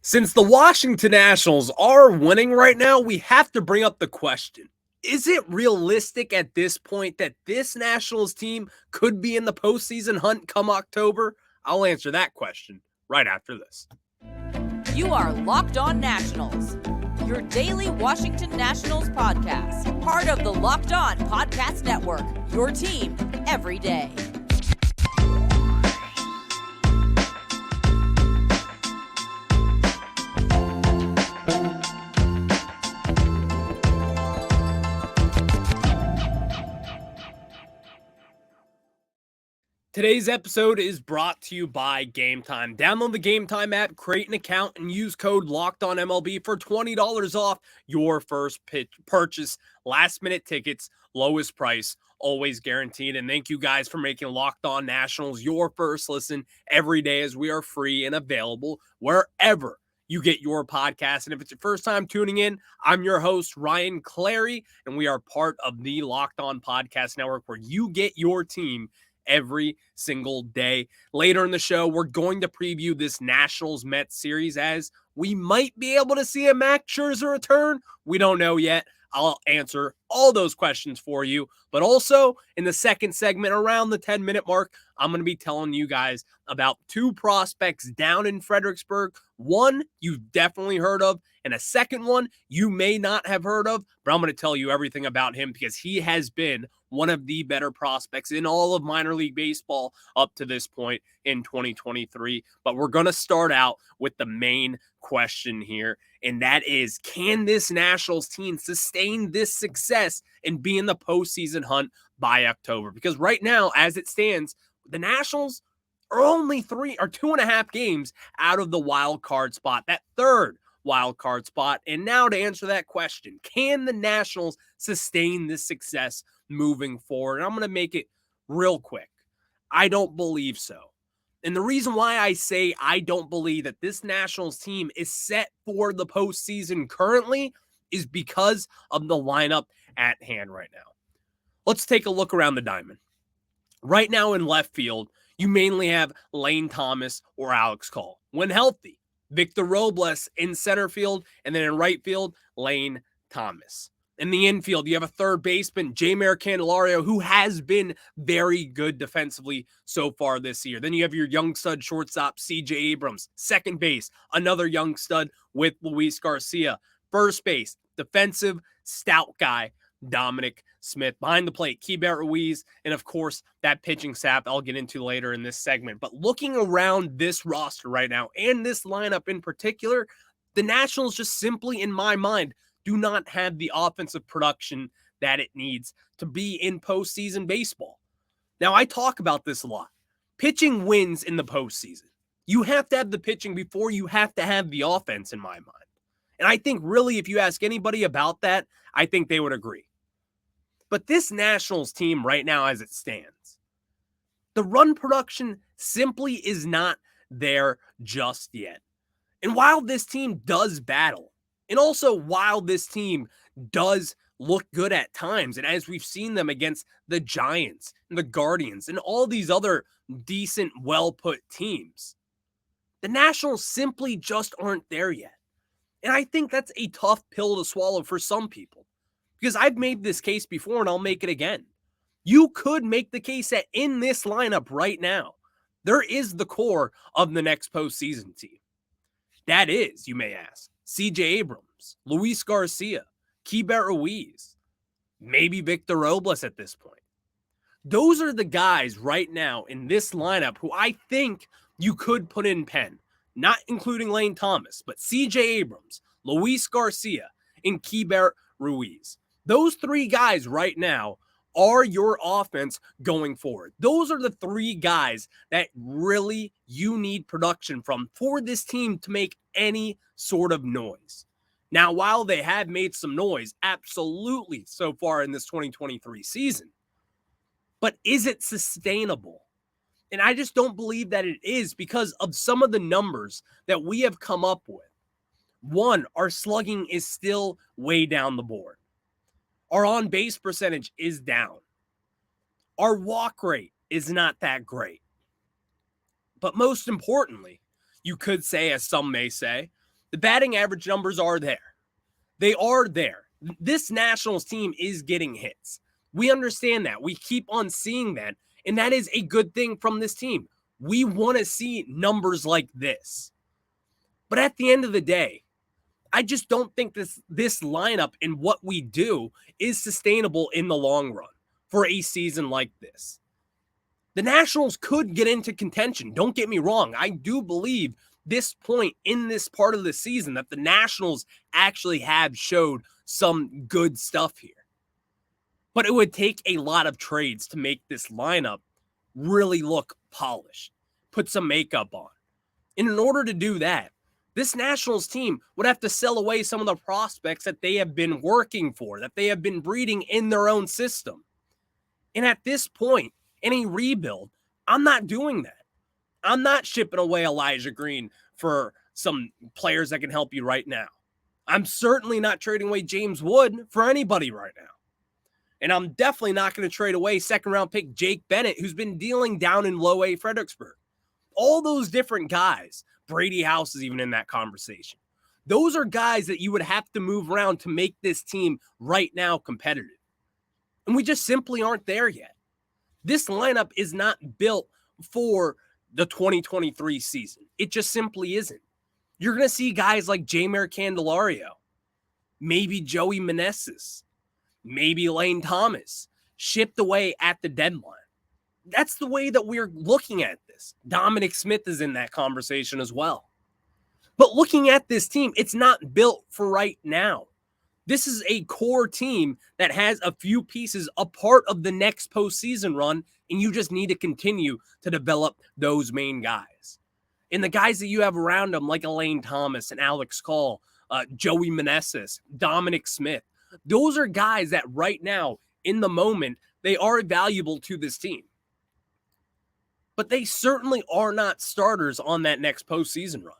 Since the Washington Nationals are winning right now, we have to bring up the question. Is it realistic at this point that this Nationals team could be in the postseason hunt come October? I'll answer that question right after this. You are Locked On Nationals, your daily Washington Nationals podcast, part of the Locked On Podcast Network, your team every day. Today's episode is brought to you by Game Time. Download the Game Time app, create an account, and use code LOCKEDONMLB for $20 off your first purchase. Last-minute tickets, lowest price, always guaranteed. And thank you guys for making Locked On Nationals your first listen every day, as we are free and available wherever you get your podcast. And if it's your first time tuning in, I'm your host, Ryan Clary, and we are part of the Locked On Podcast Network, where you get your team every single day. Later in the show, we're going to preview this Nationals-Mets series, as we might be able to see a Max Scherzer return. We don't know yet. I'll answer all those questions for you. But also, in the second segment, around the 10-minute mark, I'm going to be telling you guys about two prospects down in Fredericksburg. One you've definitely heard of, and a second one you may not have heard of, but I'm going to tell you everything about him because he has been one of the better prospects in all of minor league baseball up to this point in 2023. But we're going to start out with the main question here, and that is, can this Nationals team sustain this success and be in the postseason hunt by October? Because right now, as it stands, the Nationals are only 2.5 games out of the wild card spot, that third wild card spot. And now to answer that question, can the Nationals sustain this success moving forward? And I'm going to make it real quick. I don't believe so. And the reason why I say I don't believe that this Nationals team is set for the postseason currently is because of the lineup at hand right now. Let's take a look around the diamond. Right now in left field, you mainly have Lane Thomas or Alex Call. When healthy, Victor Robles in center field, and then in right field, Lane Thomas. In the infield, you have a third baseman, Jeimer Candelario, who has been very good defensively so far this year. Then you have your young stud shortstop, C.J. Abrams. Second base, another young stud with Luis Garcia. First base, defensive, stout guy, Dominic Smith. Behind the plate, Keibert Ruiz, and of course, that pitching staff I'll get into later in this segment. But looking around this roster right now, and this lineup in particular, the Nationals just simply, in my mind, do not have the offensive production that it needs to be in postseason baseball. Now, I talk about this a lot. Pitching wins in the postseason. You have to have the pitching before you have to have the offense, in my mind. And I think really, if you ask anybody about that, I think they would agree. But this Nationals team right now, as it stands, the run production simply is not there just yet. And while this team does battle, and also while this team does look good at times, and as we've seen them against the Giants and the Guardians and all these other decent, well-put teams, the Nationals simply just aren't there yet. And I think that's a tough pill to swallow for some people, because I've made this case before and I'll make it again. You could make the case that in this lineup right now, there is the core of the next postseason team. That is, you may ask, C.J. Abrams, Luis Garcia, Keibert Ruiz, maybe Victor Robles at this point. Those are the guys right now in this lineup who I think you could put in pen, not including Lane Thomas, but C.J. Abrams, Luis Garcia, and Keibert Ruiz. Those three guys right now are your offense going forward. Those are the three guys that really you need production from for this team to make any sort of noise. Now, while they have made some noise, absolutely, so far in this 2023 season, but is it sustainable? And I just don't believe that it is, because of some of the numbers that we have come up with. One, our slugging is still way down the board. Our on-base percentage is down. Our walk rate is not that great. But most importantly, you could say, as some may say, The batting average numbers are there. They are there. This Nationals team is getting hits. We understand that. We keep on seeing that. And that is a good thing from this team. We want to see numbers like this. But at the end of the day, I just don't think this lineup and what we do is sustainable in the long run for a season like this. The Nationals could get into contention. Don't get me wrong. I do believe this point in this part of the season that the Nationals actually have showed some good stuff here. But it would take a lot of trades to make this lineup really look polished, put some makeup on. And in order to do that, this Nationals team would have to sell away some of the prospects that they have been working for, that they have been breeding in their own system. And at this point, in a rebuild, I'm not doing that. I'm not shipping away Elijah Green for some players that can help you right now. I'm certainly not trading away James Wood for anybody right now. And I'm definitely not going to trade away second-round pick Jake Bennett, who's been dealing down in low A Fredericksburg. All those different guys, Brady House is even in that conversation. Those are guys that you would have to move around to make this team right now competitive. And we just simply aren't there yet. This lineup is not built for the 2023 season. It just simply isn't. You're going to see guys like Jeimer Candelario, maybe Joey Meneses, maybe Lane Thomas shipped away at the deadline. That's the way that we're looking at this. Dominic Smith is in that conversation as well. But looking at this team, it's not built for right now. This is a core team that has a few pieces a part of the next postseason run, and you just need to continue to develop those main guys. And the guys that you have around them, like Elaine Thomas and Alex Call, Joey Meneses, Dominic Smith, those are guys that right now, in the moment, they are valuable to this team. But they certainly are not starters on that next postseason run.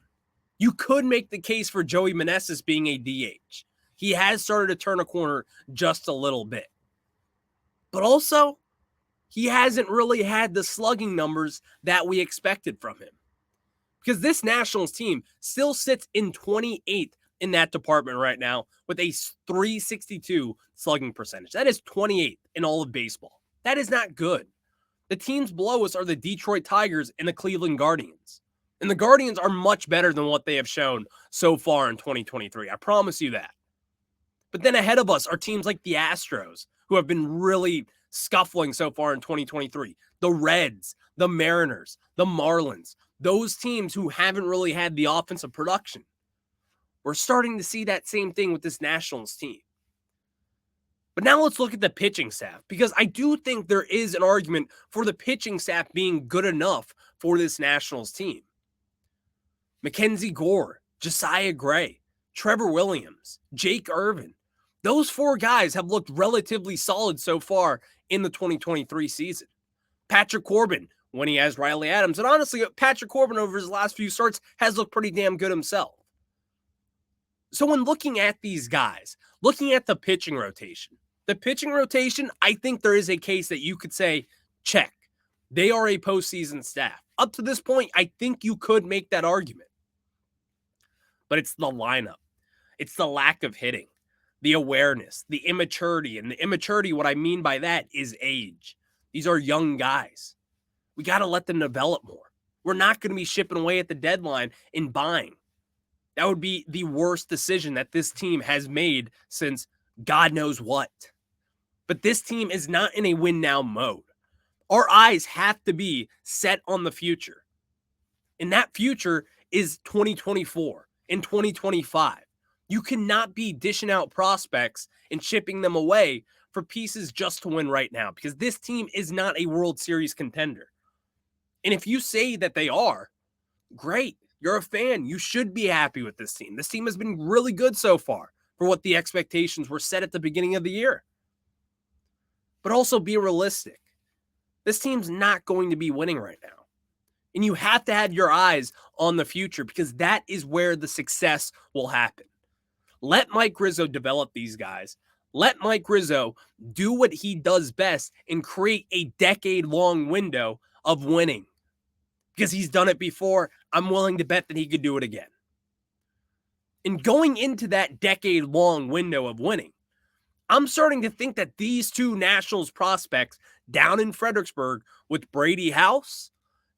You could make the case for Joey Meneses being a DH. He has started to turn a corner just a little bit. But also, he hasn't really had the slugging numbers that we expected from him. Because this Nationals team still sits in 28th in that department right now with a .362 slugging percentage. That is 28th in all of baseball. That is not good. The teams below us are the Detroit Tigers and the Cleveland Guardians. And the Guardians are much better than what they have shown so far in 2023. I promise you that. But then ahead of us are teams like the Astros, who have been really scuffling so far in 2023. The Reds, the Mariners, the Marlins, those teams who haven't really had the offensive production. We're starting to see that same thing with this Nationals team. But now let's look at the pitching staff, because I do think there is an argument for the pitching staff being good enough for this Nationals team. Mackenzie Gore, Josiah Gray, Trevor Williams, Jake Irvin. Those four guys have looked relatively solid so far in the 2023 season. Patrick Corbin, when he has Riley Adams. And honestly, Patrick Corbin over his last few starts has looked pretty damn good himself. So when looking at these guys, looking at the pitching rotation, I think there is a case that you could say, check. They are a postseason staff. Up to this point, I think you could make that argument. But it's the lineup. It's the lack of hitting, the awareness, the immaturity. And the immaturity, what I mean by that is age. These are young guys. We got to let them develop more. We're not going to be shipping away at the deadline and buying. That would be the worst decision that this team has made since God knows what. But this team is not in a win now mode. Our eyes have to be set on the future. And that future is 2024 and 2025. You cannot be dishing out prospects and shipping them away for pieces just to win right now, because this team is not a World Series contender. And if you say that they are, great. You're a fan. You should be happy with this team. This team has been really good so far for what the expectations were set at the beginning of the year. But also be realistic. This team's not going to be winning right now. And you have to have your eyes on the future, because that is where the success will happen. Let Mike Rizzo develop these guys. Let Mike Rizzo do what he does best and create a decade-long window of winning. Because he's done it before, I'm willing to bet that he could do it again. And going into that decade-long window of winning, I'm starting to think that these two Nationals prospects down in Fredericksburg with Brady House,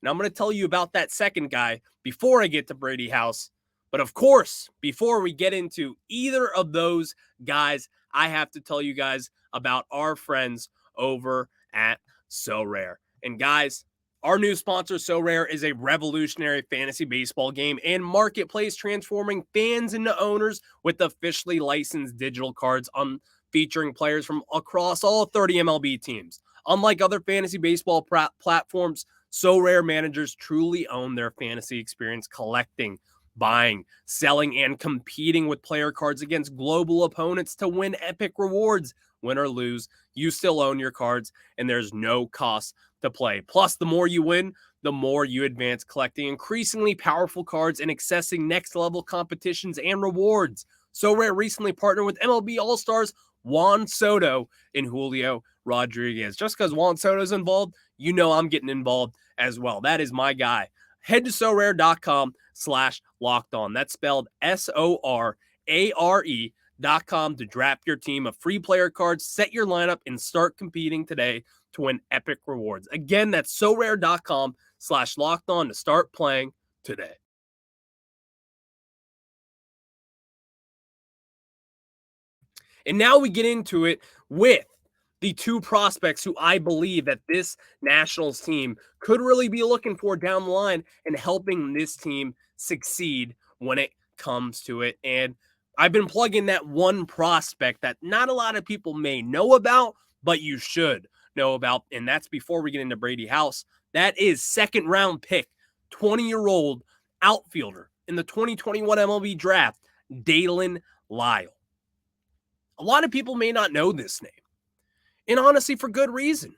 and I'm going to tell you about that second guy before I get to Brady House. But of course, before we get into either of those guys, I have to tell you guys about our friends over at So Rare. And guys, our new sponsor, So Rare, is a revolutionary fantasy baseball game and marketplace transforming fans into owners with officially licensed digital cards on featuring players from across all 30 MLB teams. Unlike other fantasy baseball platforms, So Rare managers truly own their fantasy experience, collecting, buying, selling, and competing with player cards against global opponents to win epic rewards. Win or lose, you still own your cards, and there's no cost to play. Plus, the more you win, the more you advance, collecting increasingly powerful cards and accessing next-level competitions and rewards. So Rare recently partnered with MLB All-Stars Juan Soto and Julio Rodriguez. Just because Juan Soto's involved, you know I'm getting involved as well. That is my guy. Head to sorare.com/lockedon. That's spelled SORARE.com to draft your team of free player cards, set your lineup, and start competing today to win epic rewards. Again, that's sorare.com/lockedon to start playing today. And now we get into it with the two prospects who I believe that this Nationals team could really be looking for down the line and helping this team succeed when it comes to it. And I've been plugging that one prospect that not a lot of people may know about, but you should know about. And that's before we get into Brady House. That is second round pick, 20-year-old outfielder in the 2021 MLB draft, Dillon Lyle. A lot of people may not know this name. And honestly, for good reason.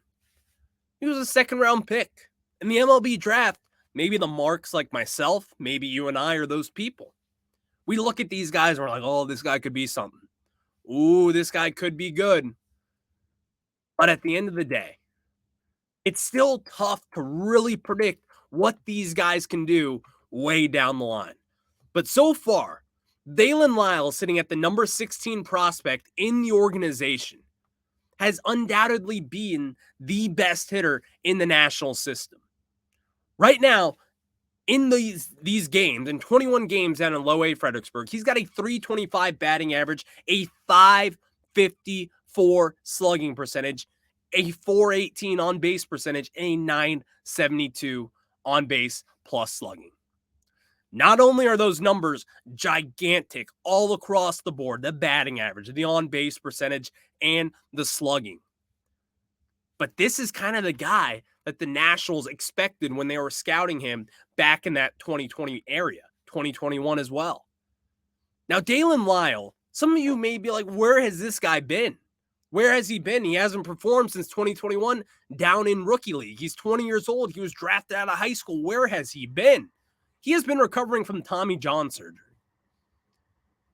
He was a second-round pick. In the MLB draft, maybe the marks like myself, maybe you and I are those people. We look at these guys and we're like, oh, this guy could be something. Ooh, this guy could be good. But at the end of the day, it's still tough to really predict what these guys can do way down the line. But so far, Dillon Lyle, sitting at the number 16 prospect in the organization, has undoubtedly been the best hitter in the national system. Right now, in these games, in 21 games down in low A Fredericksburg, he's got a .325 batting average, a .554 slugging percentage, a .418 on base percentage, and a .972 on base plus slugging. Not only are those numbers gigantic all across the board, the batting average, the on-base percentage, and the slugging, but this is kind of the guy that the Nationals expected when they were scouting him back in that 2020 area, 2021 as well. Now, Dillon Lyle, some of you may be like, where has this guy been? Where has he been? He hasn't performed since 2021 down in rookie league. He's 20 years old. He was drafted out of high school. Where has he been? He has been recovering from Tommy John surgery.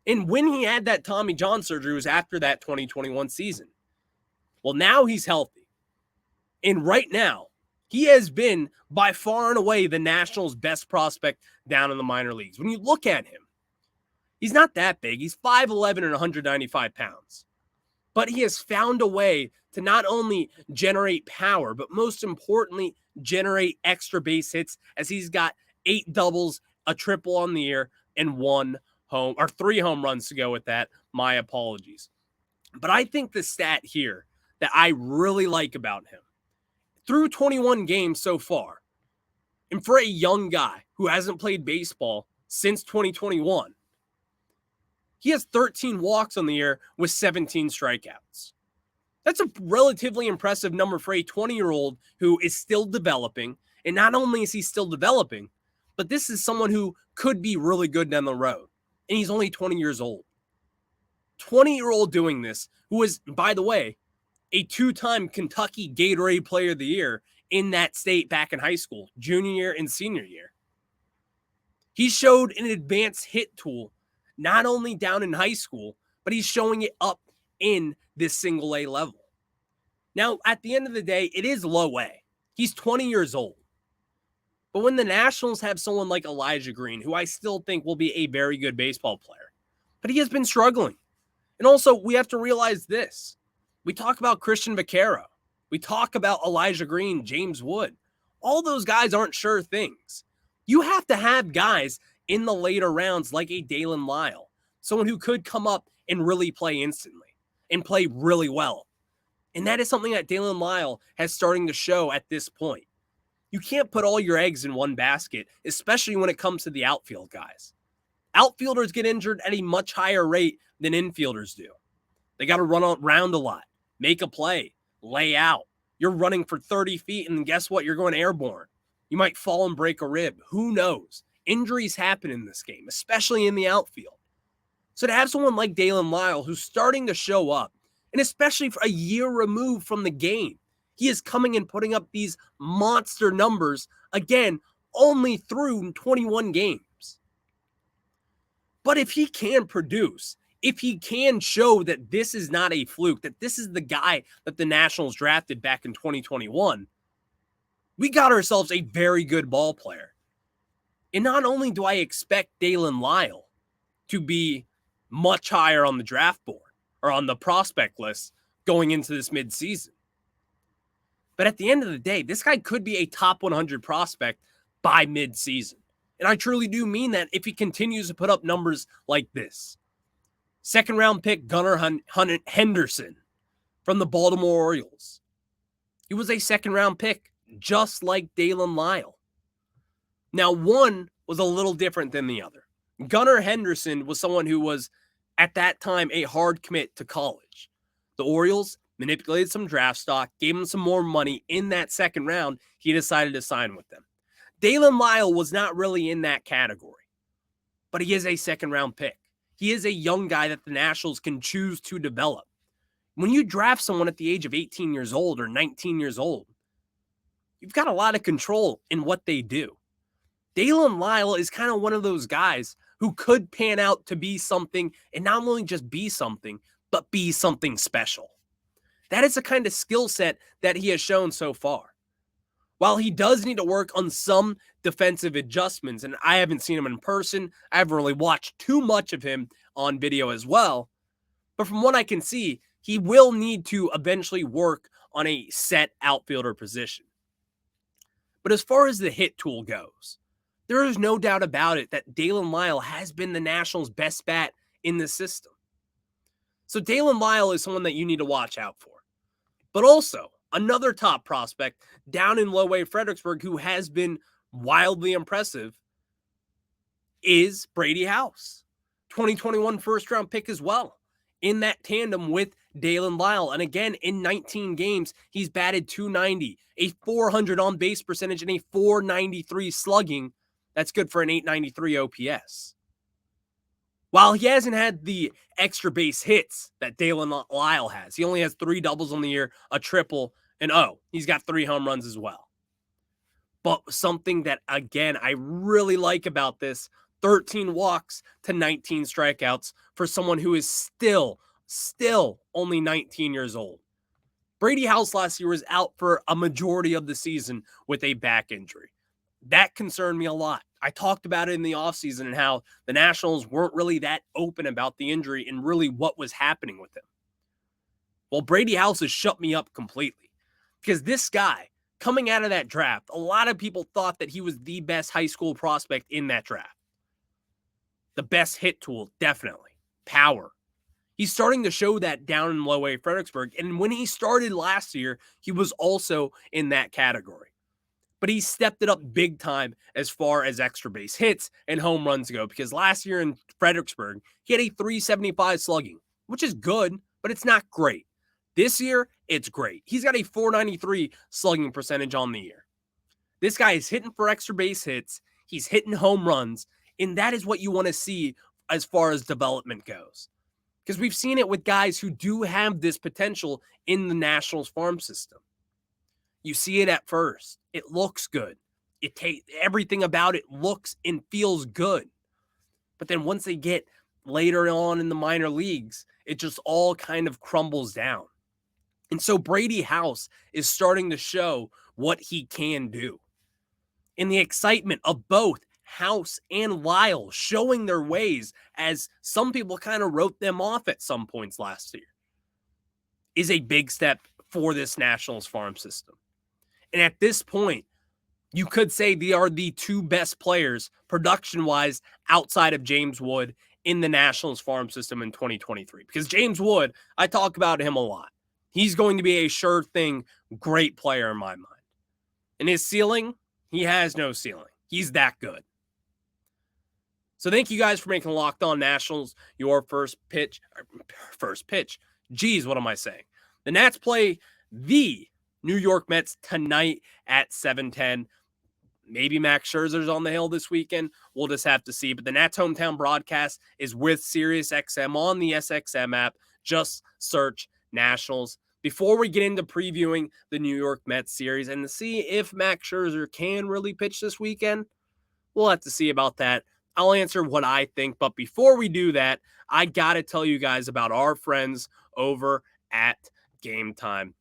And when he had that Tommy John surgery was after that 2021 season. Well, now he's healthy. And right now, he has been by far and away the Nationals' best prospect down in the minor leagues. When you look at him, he's not that big. He's 5'11 and 195 pounds. But he has found a way to not only generate power, but most importantly, generate extra base hits, as he's got 8 doubles, a triple on the year, and 3 home runs to go with that. My apologies. But I think the stat here that I really like about him, through 21 games so far, and for a young guy who hasn't played baseball since 2021, he has 13 walks on the year with 17 strikeouts. That's a relatively impressive number for a 20-year-old who is still developing. And not only is he still developing, but this is someone who could be really good down the road. And he's only 20 years old. 20-year-old doing this, who is, by the way, a 2-time Kentucky Gatorade Player of the Year in that state back in high school, junior year and senior year. He showed an advanced hit tool, not only down in high school, but he's showing it up in this single A level. Now, at the end of the day, it is low A. He's 20 years old. But when the Nationals have someone like Elijah Green, who I still think will be a very good baseball player, but he has been struggling. And also, we have to realize this. We talk about Christian Vaquero. We talk about Elijah Green, James Wood. All those guys aren't sure things. You have to have guys in the later rounds like a Dillon Lyle, someone who could come up and really play instantly and play really well. And that is something that Dillon Lyle has starting to show at this point. You can't put all your eggs in one basket, especially when it comes to the outfield guys. Outfielders get injured at a much higher rate than infielders do. They got to run around a lot, make a play, lay out. You're running for 30 feet, and guess what? You're going airborne. You might fall and break a rib. Who knows? Injuries happen in this game, especially in the outfield. So to have someone like Dillon Lyle who's starting to show up, and especially for a year removed from the game, he is coming and putting up these monster numbers, again, only through 21 games. But if he can produce, if he can show that this is not a fluke, that this is the guy that the Nationals drafted back in 2021, we got ourselves a very good ball player. And not only do I expect Dillon Lyle to be much higher on the draft board or on the prospect list going into this midseason, but at the end of the day, this guy could be a top 100 prospect by midseason. And I truly do mean that if he continues to put up numbers like this. Second round pick Gunnar Henderson from the Baltimore Orioles. He was a second round pick, just like Dillon Lyle. Now, one was a little different than the other. Gunnar Henderson was someone who was, at that time, a hard commit to college. The Orioles manipulated some draft stock, gave him some more money in that second round. He decided to sign with them. Dillon Lyle was not really in that category, but he is a second round pick. He is a young guy that the Nationals can choose to develop. When you draft someone at the age of 18 years old or 19 years old, you've got a lot of control in what they do. Dillon Lyle is kind of one of those guys who could pan out to be something, and not only just be something, but be something special. That is the kind of skill set that he has shown so far. While he does need to work on some defensive adjustments, and I haven't seen him in person, I haven't really watched too much of him on video as well, but from what I can see, he will need to eventually work on a set outfielder position. But as far as the hit tool goes, there is no doubt about it that Dillon Lyle has been the Nationals' best bat in the system. So Dillon Lyle is someone that you need to watch out for. But also, another top prospect down in low-A Fredericksburg who has been wildly impressive is Brady House. 2021 first-round pick as well, in that tandem with Dillon Lyle. And again, in 19 games, he's batted .290, a .400 on-base percentage, and a .493 slugging. That's good for an .893 OPS. While he hasn't had the extra base hits that Dillon Lyle has, he only has 3 doubles on the year, a triple, and he's got 3 home runs as well. But something that, again, I really like about this, 13 walks to 19 strikeouts for someone who is still only 19 years old. Brady House last year was out for a majority of the season with a back injury. That concerned me a lot. I talked about it in the offseason and how the Nationals weren't really that open about the injury and really what was happening with him. Well, Brady House has shut me up completely because this guy, coming out of that draft, a lot of people thought that he was the best high school prospect in that draft. The best hit tool, definitely. Power. He's starting to show that down in low-A Fredericksburg. And when he started last year, he was also in that category. But he stepped it up big time as far as extra base hits and home runs go. Because last year in Fredericksburg, he had a .375 slugging, which is good, but it's not great. This year, it's great. He's got a .493 slugging percentage on the year. This guy is hitting for extra base hits. He's hitting home runs. And that is what you want to see as far as development goes. Because we've seen it with guys who do have this potential in the Nationals farm system. You see it at first. It looks good. Everything about it looks and feels good. But then once they get later on in the minor leagues, it just all kind of crumbles down. And so Brady House is starting to show what he can do. And the excitement of both House and Lyle showing their ways, as some people kind of wrote them off at some points last year, is a big step for this Nationals farm system. And at this point, you could say they are the two best players production-wise outside of James Wood in the Nationals farm system in 2023. Because James Wood, I talk about him a lot. He's going to be a sure thing, great player in my mind. And his ceiling, he has no ceiling. He's that good. So thank you guys for making Locked On Nationals your first pitch. Geez, what am I saying? The Nats play the New York Mets tonight at 7:10. Maybe Max Scherzer's on the hill this weekend. We'll just have to see. But the Nats hometown broadcast is with SiriusXM on the SXM app. Just search Nationals. Before we get into previewing the New York Mets series and to see if Max Scherzer can really pitch this weekend, we'll have to see about that. I'll answer what I think. But before we do that, I got to tell you guys about our friends over at Game Time.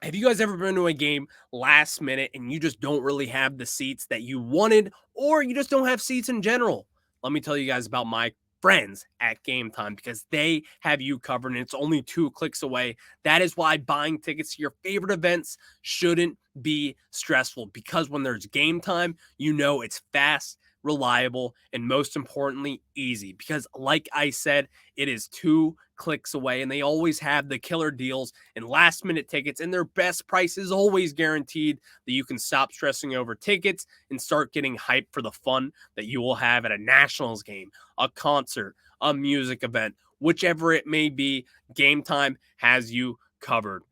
Have you guys ever been to a game last minute and you just don't really have the seats that you wanted, or you just don't have seats in general? Let me tell you guys about my friends at Game Time, because they have you covered and it's only 2 clicks away. That is why buying tickets to your favorite events shouldn't be stressful, because when there's Game Time, you know it's fast, reliable, and most importantly, easy. Because like I said, it is 2 clicks away, and they always have the killer deals and last minute tickets, and their best price is always guaranteed, that you can stop stressing over tickets and start getting hyped for the fun that you will have at a Nationals game, a concert, a music event, whichever it may be. Game Time has you covered.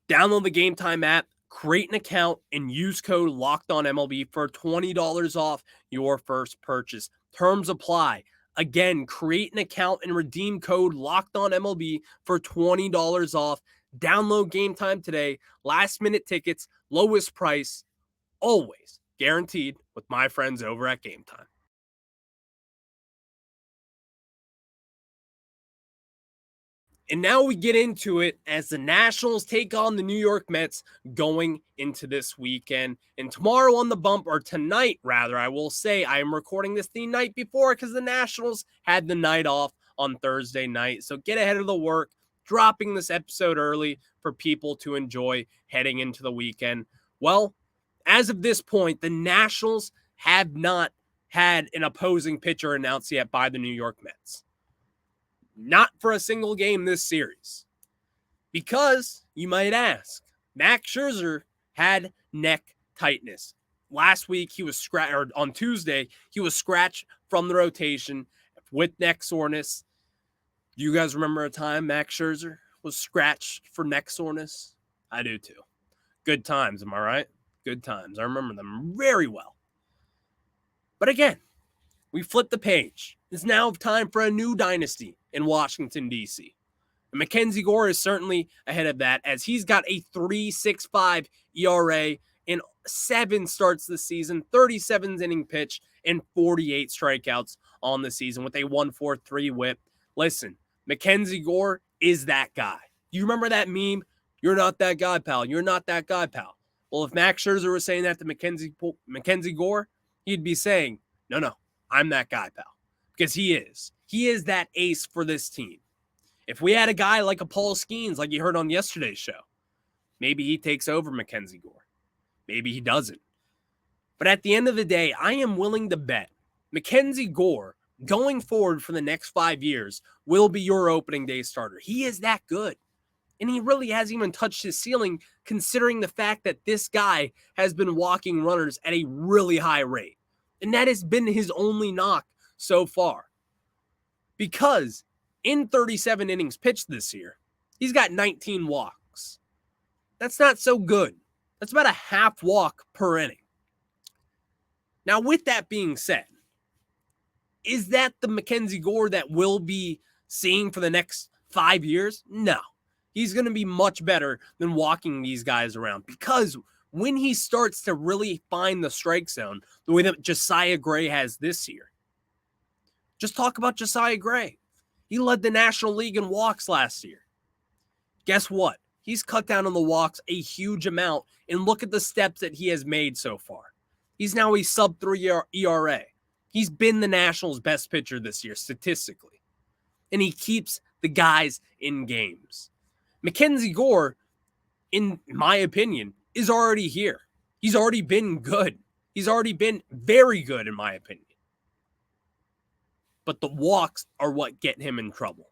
Download the Game Time app, create an account, and use code LOCKEDONMLB for $20 off your first purchase. Terms apply. Again, create an account and redeem code LOCKEDONMLB for $20 off. Download Game Time today. Last minute tickets, lowest price, always guaranteed with my friends over at Game Time. And now we get into it as the Nationals take on the New York Mets going into this weekend. And tomorrow on the bump, or tonight rather, I will say, I am recording this the night before because the Nationals had the night off on Thursday night. So get ahead of the work, dropping this episode early for people to enjoy heading into the weekend. Well, as of this point, the Nationals have not had an opposing pitcher announced yet by the New York Mets. Not for a single game this series. Because, you might ask, Max Scherzer had neck tightness. Last week, he was on Tuesday, he was scratched from the rotation with neck soreness. Do you guys remember a time Max Scherzer was scratched for neck soreness? I do too. Good times, am I right? Good times. I remember them very well. But again, we flipped the page. It's now time for a new dynasty in Washington, D.C. And Mackenzie Gore is certainly ahead of that, as he's got a 3.65 ERA in 7 starts this season, 37 inning pitch, and 48 strikeouts on the season with a 1.43 whip. Listen, Mackenzie Gore is that guy. You remember that meme? You're not that guy, pal. You're not that guy, pal. Well, if Max Scherzer was saying that to Mackenzie Gore, he'd be saying, no, I'm that guy, pal. Because he is. He is that ace for this team. If we had a guy like a Paul Skeens, like you heard on yesterday's show, maybe he takes over Mackenzie Gore. Maybe he doesn't. But at the end of the day, I am willing to bet Mackenzie Gore, going forward for the next 5 years, will be your opening day starter. He is that good. And he really hasn't even touched his ceiling, considering the fact that this guy has been walking runners at a really high rate. And that has been his only knock so far. Because in 37 innings pitched this year, he's got 19 walks. That's not so good. That's about a half walk per inning. Now, with that being said, is that the Mackenzie Gore that we'll be seeing for the next 5 years? No. He's going to be much better than walking these guys around, because when he starts to really find the strike zone, the way that Josiah Gray has this year, just talk about Josiah Gray. He led the National League in walks last year. Guess what? He's cut down on the walks a huge amount, and look at the steps that he has made so far. He's now a sub-3 ERA. He's been the Nationals' best pitcher this year, statistically. And he keeps the guys in games. Mackenzie Gore, in my opinion, is already here. He's already been good. He's already been very good, in my opinion. But the walks are what get him in trouble.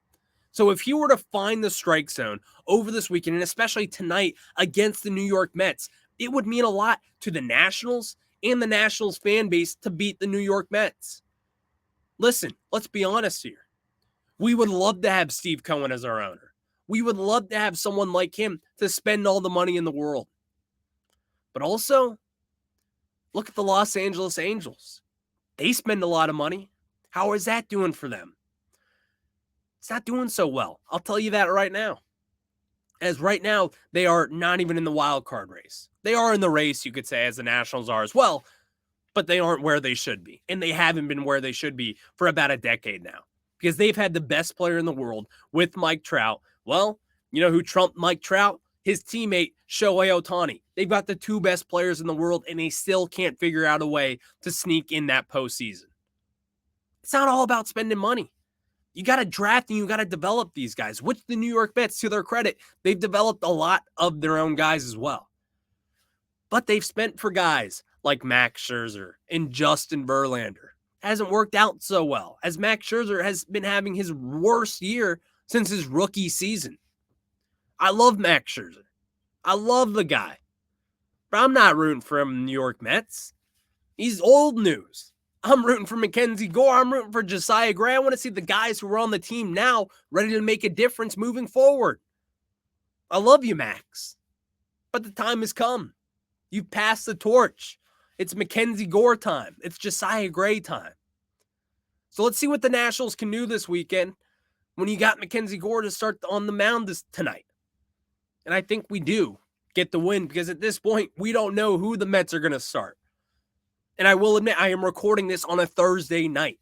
So if he were to find the strike zone over this weekend, and especially tonight against the New York Mets, it would mean a lot to the Nationals and the Nationals fan base to beat the New York Mets. Listen, let's be honest here. We would love to have Steve Cohen as our owner. We would love to have someone like him to spend all the money in the world. But also, look at the Los Angeles Angels. They spend a lot of money. How is that doing for them? It's not doing so well. I'll tell you that right now. As right now, they are not even in the wild card race. They are in the race, you could say, as the Nationals are as well, but they aren't where they should be. And they haven't been where they should be for about a decade now, because they've had the best player in the world with Mike Trout. Well, you know who trumped Mike Trout? His teammate, Shohei Ohtani. They've got the two best players in the world, and they still can't figure out a way to sneak in that postseason. It's not all about spending money. You got to draft and you got to develop these guys, which the New York Mets, to their credit, they've developed a lot of their own guys as well. But they've spent for guys like Max Scherzer and Justin Verlander. Hasn't worked out so well, as Max Scherzer has been having his worst year since his rookie season. I love Max Scherzer. I love the guy. But I'm not rooting for him in the New York Mets. He's old news. I'm rooting for Mackenzie Gore. I'm rooting for Josiah Gray. I want to see the guys who are on the team now ready to make a difference moving forward. I love you, Max. But the time has come. You've passed the torch. It's Mackenzie Gore time. It's Josiah Gray time. So let's see what the Nationals can do this weekend when you got Mackenzie Gore to start on the mound tonight. And I think we do get the win, because at this point, we don't know who the Mets are going to start. And I will admit, I am recording this on a Thursday night.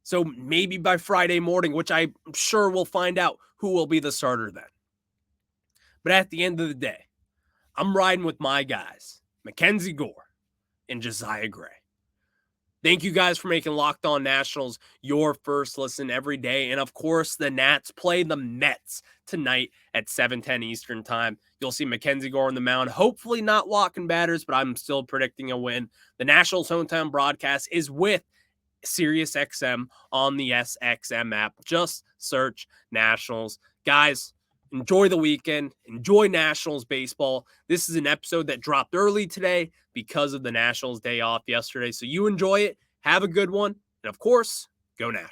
So maybe by Friday morning, which I'm sure we'll find out who will be the starter then. But at the end of the day, I'm riding with my guys, Mackenzie Gore and Josiah Gray. Thank you guys for making Locked On Nationals your first listen every day. And of course, the Nats play the Mets tonight at 7:10 Eastern time. You'll see Mackenzie Gore on the mound, hopefully not walking batters, but I'm still predicting a win. The Nationals hometown broadcast is with SiriusXM on the SXM app. Just search Nationals. Guys, enjoy the weekend. Enjoy Nationals baseball. This is an episode that dropped early today because of the Nationals day off yesterday. So you enjoy it. Have a good one. And of course, go Nationals.